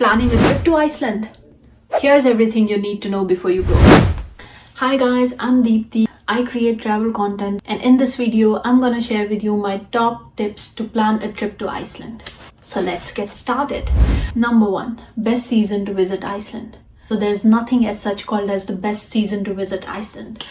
Planning a trip to Iceland? Here's everything you need to know before you go. Hi guys, I'm Deepthi. I create travel content, and in this video, I'm gonna share with you my top tips to plan a trip to Iceland. So let's get started. Number 1, best season to visit Iceland. So there's nothing as such called as the best season to visit Iceland.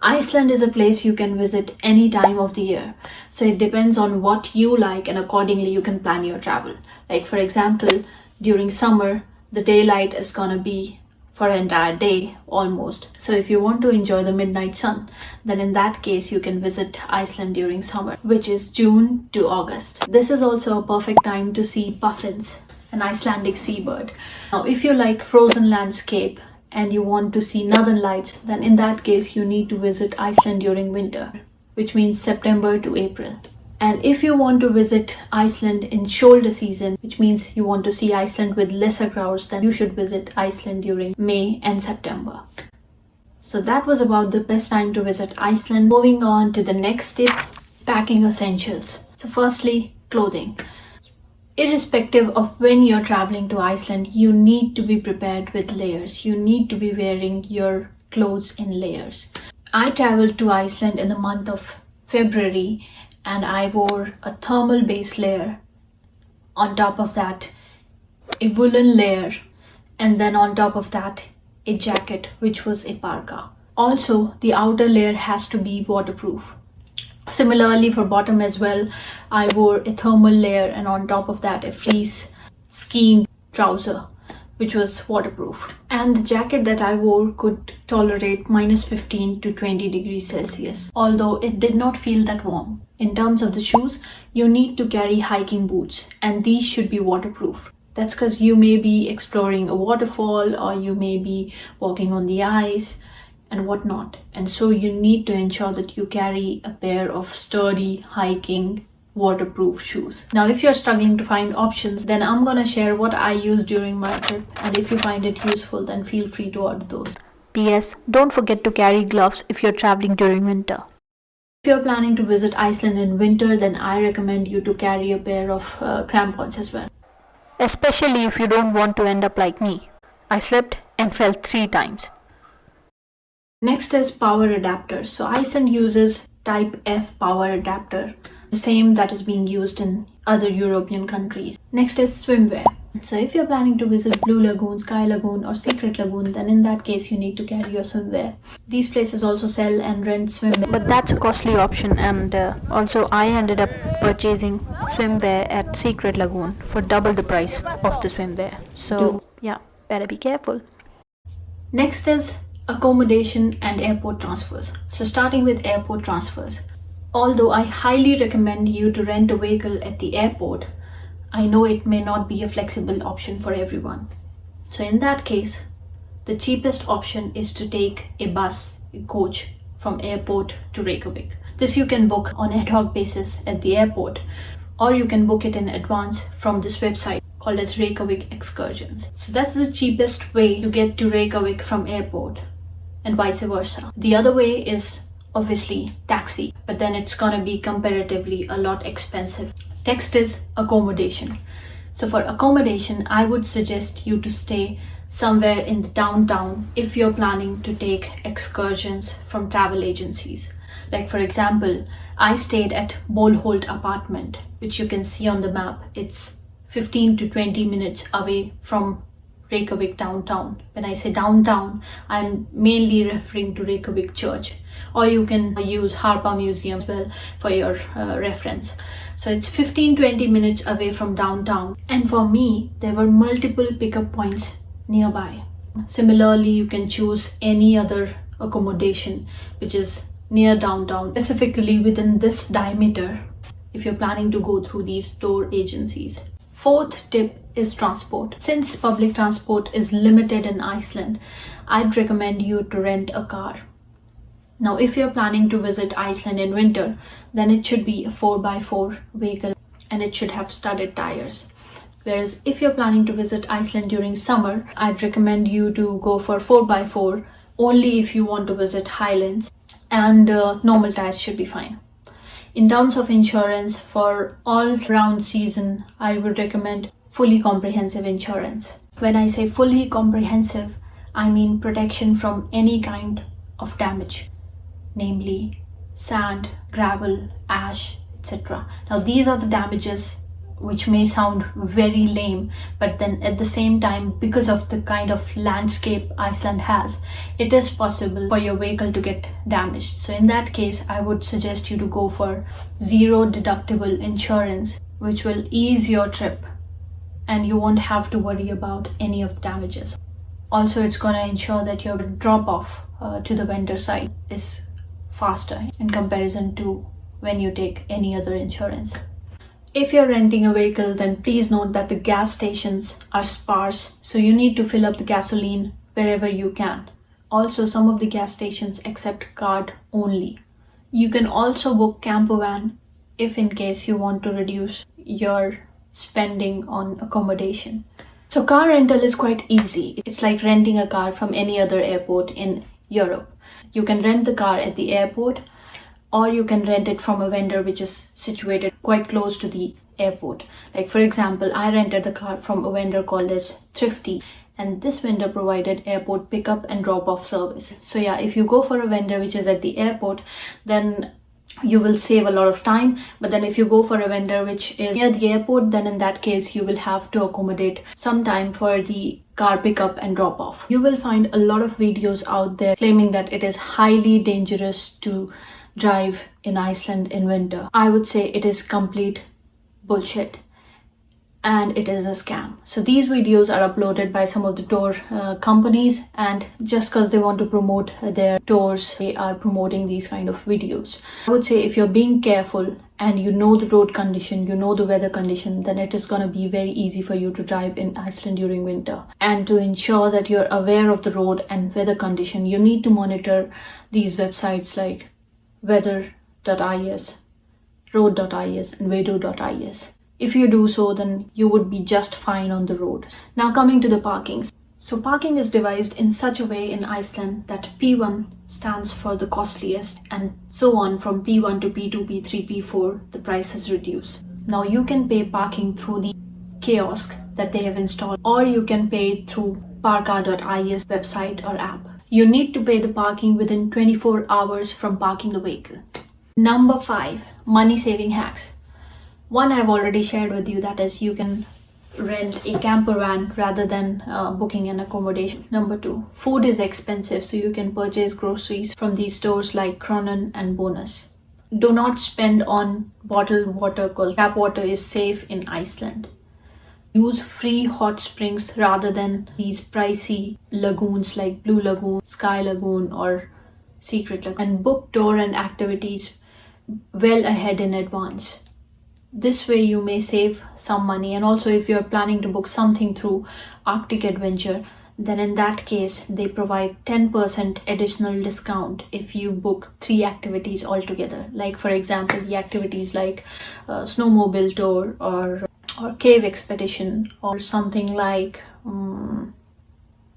Iceland is a place you can visit any time of the year. So it depends on what you like, and accordingly you can plan your travel. Like for example, during summer, the daylight is gonna be for an entire day almost. So if you want to enjoy the midnight sun, then in that case you can visit Iceland during summer, which is June to August. This is also a perfect time to see puffins, an Icelandic seabird. Now if you like frozen landscape and you want to see northern lights, then in that case you need to visit Iceland during winter, which means September to April. And if you want to visit Iceland in shoulder season, which means you want to see Iceland with lesser crowds, then you should visit Iceland during May and September. So that was about the best time to visit Iceland. Moving on to the next tip, packing essentials. So firstly, clothing. Irrespective of when you're traveling to Iceland, you need to be prepared with layers. You need to be wearing your clothes in layers. I traveled to Iceland in the month of February, and I wore a thermal base layer. On top of that, a woolen layer, and then on top of that, a jacket, which was a parka. Also, the outer layer has to be waterproof. Similarly, for bottom as well, I wore a thermal layer, and on top of that, a fleece skiing trouser, which was waterproof. And the jacket that I wore could tolerate -15 to 20 degrees Celsius, although it did not feel that warm. In terms of the shoes, you need to carry hiking boots, and these should be waterproof. That's because you may be exploring a waterfall, or you may be walking on the ice and whatnot. And so you need to ensure that you carry a pair of sturdy hiking waterproof shoes. Now if you're struggling to find options, then I'm gonna share what I use during my trip, and if you find it useful, then feel free to order those. P.S. Don't forget to carry gloves if you're traveling during winter. If you're planning to visit Iceland in winter, then I recommend you to carry a pair of crampons as well. Especially if you don't want to end up like me. I slipped and fell 3 times. Next is power adapters. So Iceland uses type F power adapter, the same that is being used in other European countries. Next is swimwear. So if you're planning to visit Blue Lagoon, Sky Lagoon or Secret Lagoon, then in that case you need to carry your swimwear. These places also sell and rent swimwear, but that's a costly option, and also I ended up purchasing swimwear at Secret Lagoon for double the price of the swimwear. So yeah, better be careful. Next is accommodation and airport transfers. So starting with airport transfers. Although I highly recommend you to rent a vehicle at the airport, I know it may not be a flexible option for everyone. So in that case, the cheapest option is to take a bus, a coach from airport to Reykjavik. This you can book on ad hoc basis at the airport, or you can book it in advance from this website called as Reykjavik Excursions. So that's the cheapest way to get to Reykjavik from airport, and vice versa. The other way is obviously taxi, but then it's gonna be comparatively a lot expensive. Next is accommodation. So for accommodation, I would suggest you to stay somewhere in the downtown if you're planning to take excursions from travel agencies. Like for example, I stayed at Bolholt apartment, which you can see on the map. It's 15 to 20 minutes away from Reykjavik downtown. When I say downtown, I'm mainly referring to Reykjavik Church, or you can use Harpa Museum as well for your reference. So it's 15-20 minutes away from downtown, and for me there were multiple pickup points nearby. Similarly, you can choose any other accommodation which is near downtown, specifically within this diameter, if you're planning to go through these tour agencies. Fourth tip is transport. Since public transport is limited in Iceland, I'd recommend you to rent a car. Now, if you're planning to visit Iceland in winter, then it should be a 4x4 vehicle, and it should have studded tires. Whereas if you're planning to visit Iceland during summer, I'd recommend you to go for 4x4 only if you want to visit highlands, and normal tires should be fine. In terms of insurance, for all round season, I would recommend fully comprehensive insurance. When I say fully comprehensive, I mean protection from any kind of damage, namely sand, gravel, ash, etc. Now these are the damages which may sound very lame, but then at the same time, because of the kind of landscape Iceland has, it is possible for your vehicle to get damaged. So in that case, I would suggest you to go for zero deductible insurance, which will ease your trip and you won't have to worry about any of the damages. Also, it's going to ensure that your drop off to the vendor site is faster in comparison to when you take any other insurance. If you're renting a vehicle, then please note that the gas stations are sparse, so you need to fill up the gasoline wherever you can. Also, some of the gas stations accept card only. You can also book campervan if in case you want to reduce your spending on accommodation. So car rental is quite easy. It's like renting a car from any other airport in Europe. You can rent the car at the airport, or you can rent it from a vendor which is situated quite close to the airport. Like for example, I rented the car from a vendor called as Thrifty, and this vendor provided airport pickup and drop off service. So yeah, if you go for a vendor which is at the airport, then you will save a lot of time. But then if you go for a vendor which is near the airport, then in that case you will have to accommodate some time for the car pickup and drop off. You will find a lot of videos out there claiming that it is highly dangerous to drive in Iceland in winter. I would say it is complete bullshit and it is a scam. So these videos are uploaded by some of the tour companies, and just because they want to promote their tours, they are promoting these kind of videos. I would say if you're being careful and you know the road condition, you know the weather condition, then it is going to be very easy for you to drive in Iceland during winter. And to ensure that you're aware of the road and weather condition, you need to monitor these websites like weather.is, road.is and wedo.is. If you do so, then you would be just fine on the road. Now coming to the parking. So parking is devised in such a way in Iceland that P1 stands for the costliest, and so on from P1 to P2, P3, P4, the price is reduced. Now you can pay parking through the kiosk that they have installed, or you can pay it through parka.is website or app. You need to pay the parking within 24 hours from parking the vehicle. Number 5, money saving hacks. One I've already shared with you, that is you can rent a camper van rather than booking an accommodation. Number 2, food is expensive, so you can purchase groceries from these stores like Kronan and Bonus. Do not spend on bottled water because tap water is safe in Iceland. Use free hot springs rather than these pricey lagoons like Blue Lagoon, Sky Lagoon or Secret Lagoon. And book tour and activities well ahead in advance. This way you may save some money. And also if you're planning to book something through Arctic Adventure, then in that case they provide 10% additional discount if you book 3 activities altogether. Like for example, the activities like snowmobile tour or cave expedition or something like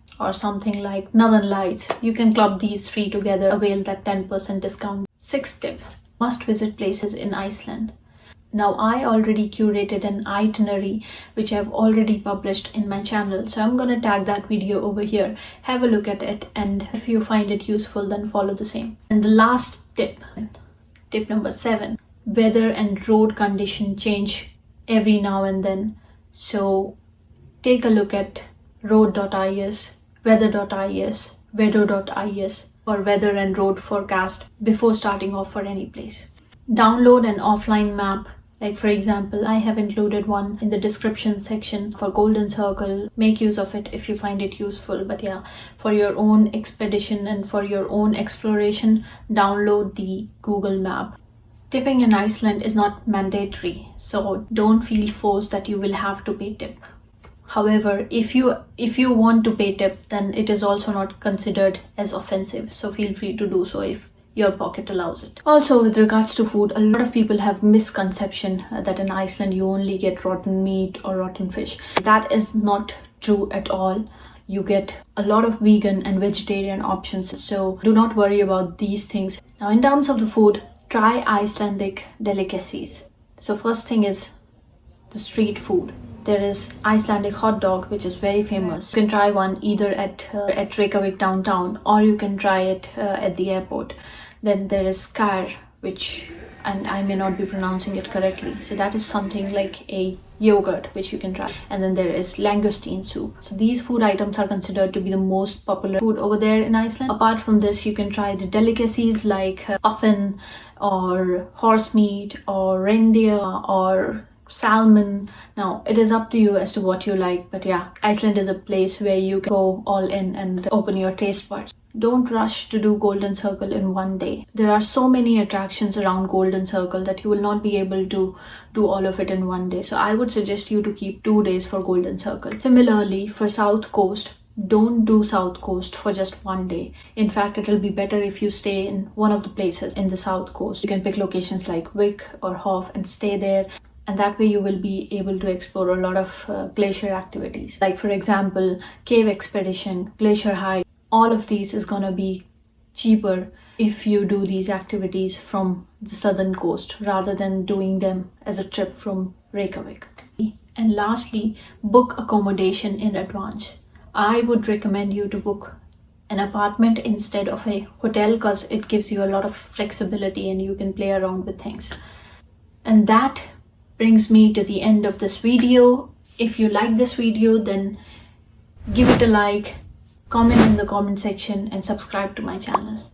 Northern Lights. You can club these 3 together, avail that 10% discount. 6th tip, must visit places in Iceland. Now I already curated an itinerary which I've already published in my channel, so I'm gonna tag that video over here. Have a look at it, and if you find it useful, then follow the same. And the last tip number 7, weather and road condition change every now and then. So take a look at road.is, weather.is, wedo.is for weather and road forecast before starting off for any place. Download an offline map. Like for example, I have included one in the description section for Golden Circle. Make use of it if you find it useful. But yeah, for your own expedition and for your own exploration, download the Google map. Tipping in Iceland is not mandatory, so don't feel forced that you will have to pay tip. However, if you want to pay tip, then it is also not considered as offensive, so feel free to do so if your pocket allows it. Also, with regards to food, a lot of people have misconception that in Iceland you only get rotten meat or rotten fish. That is not true at all. You get a lot of vegan and vegetarian options, so do not worry about these things. Now in terms of the food, try Icelandic delicacies. So first thing is the street food. there is Icelandic hot dog, which is very famous. You can try one either at Reykjavik downtown, or you can try it at the airport. Then there is skar, which, and I may not be pronouncing it correctly, so that is something like a yogurt which you can try. And then there is langoustine soup. So these food items are considered to be the most popular food over there in Iceland. Apart from this, you can try the delicacies like puffin or horse meat or reindeer or salmon. Now it is up to you as to what you like, but yeah, Iceland is a place where you can go all in and open your taste buds. Don't rush to do Golden Circle in one day. There are so many attractions around Golden Circle that you will not be able to do all of it in one day. So I would suggest you to keep 2 days for Golden Circle. Similarly, for South Coast, don't do South Coast for just one day. In fact, it will be better if you stay in one of the places in the South Coast. You can pick locations like Wick or Hof and stay there. And that way you will be able to explore a lot of glacier activities. Like for example, cave expedition, glacier hike. All of these is gonna be cheaper if you do these activities from the southern coast rather than doing them as a trip from Reykjavik. And lastly, book accommodation in advance. I would recommend you to book an apartment instead of a hotel because it gives you a lot of flexibility and you can play around with things. And that brings me to the end of this video. If you like this video, then give it a like, comment in the comment section and subscribe to my channel.